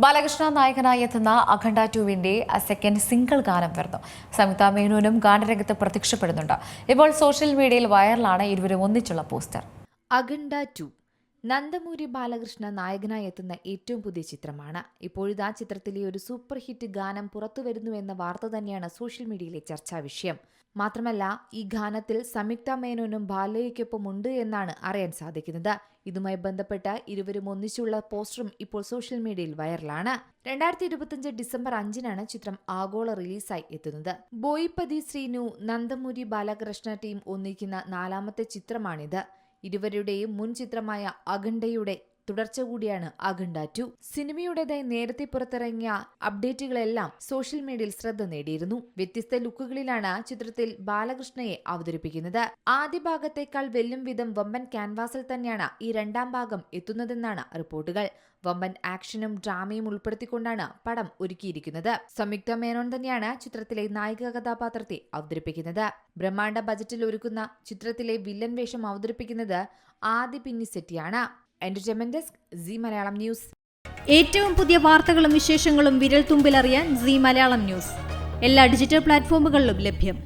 ബാലകൃഷ്ണ നായകനായി എത്തുന്ന അഖണ്ഡ 2-വിന്റെ second single ഗാനം വരുന്നു. സംയുക്ത മേനോനും ഗാനരംഗത്ത് പ്രത്യക്ഷപ്പെടുന്നുണ്ട്. ഇപ്പോൾ സോഷ്യൽ മീഡിയയിൽ വൈറലാണ് ഇരുവരും ഒന്നിച്ചുള്ള പോസ്റ്റർ. അഖണ്ഡ 2 നന്ദമൂരി ബാലകൃഷ്ണ നായകനായി എത്തുന്ന ഏറ്റവും പുതിയ ചിത്രമാണ്. ഇപ്പോഴിതാ ചിത്രത്തിലെ ഒരു സൂപ്പർ ഹിറ്റ് ഗാനം പുറത്തുവരുന്നുവെന്ന വാർത്ത തന്നെയാണ് സോഷ്യൽ മീഡിയയിലെ ചർച്ചാ വിഷയം. മാത്രമല്ല, ഈ ഗാനത്തിൽ സംയുക്ത മേനോനും ബാലയ്ക്കൊപ്പം ഉണ്ട് എന്നാണ് അറിയാൻ സാധിക്കുന്നത്. ഇതുമായി ബന്ധപ്പെട്ട ഇരുവരും ഒന്നിച്ചുള്ള പോസ്റ്ററും ഇപ്പോൾ സോഷ്യൽ മീഡിയയിൽ വൈറലാണ്. 2025 ഡിസംബർ 5-നാണ് ചിത്രം ആഗോള റിലീസായി എത്തുന്നത്. ബോയിപ്പതി ശ്രീനു, നന്ദമൂരി ബാലകൃഷ്ണ ടീം ഒന്നിക്കുന്ന 4ാമത്തെ ചിത്രമാണിത്. ഇരുവരുടെയും മുൻ ചിത്രമായ അഖണ്ഡയുടെ തുടർച്ച കൂടിയാണ് അഖണ്ഡ 2. സിനിമയുടേതായി നേരത്തെ പുറത്തിറങ്ങിയ അപ്ഡേറ്റുകളെല്ലാം സോഷ്യൽ മീഡിയയിൽ ശ്രദ്ധ നേടിയിരുന്നു. വ്യത്യസ്ത ലുക്കുകളിലാണ് ചിത്രത്തിൽ ബാലകൃഷ്ണയെ അവതരിപ്പിക്കുന്നത്. ആദ്യ ഭാഗത്തേക്കാൾ വെല്ലും വിധം വമ്പൻ ക്യാൻവാസിൽ തന്നെയാണ് ഈ 2ാം ഭാഗം എത്തുന്നതെന്നാണ് റിപ്പോർട്ടുകൾ. വമ്പൻ ആക്ഷനും ഡ്രാമയും ഉൾപ്പെടുത്തിക്കൊണ്ടാണ് പടം ഒരുക്കിയിരിക്കുന്നത്. സംയുക്ത മേനോൻ തന്നെയാണ് ചിത്രത്തിലെ നായിക കഥാപാത്രത്തെ അവതരിപ്പിക്കുന്നത്. ബ്രഹ്മാണ്ഡ ബജറ്റിൽ ഒരുക്കുന്ന ചിത്രത്തിലെ വില്ലൻ വേഷം അവതരിപ്പിക്കുന്നത് ആദി പിന്നിസെറ്റിയാണ്. Entertainment desk, Zee Malayalam news. ഏറ്റവും പുതിയ വാർത്തകളും വിശേഷങ്ങളും വിരൽ തുമ്പിലറിയാൻ സി മലയാളം ന്യൂസ് എല്ലാ ഡിജിറ്റൽ പ്ലാറ്റ്ഫോമുകളിലും ലഭ്യം.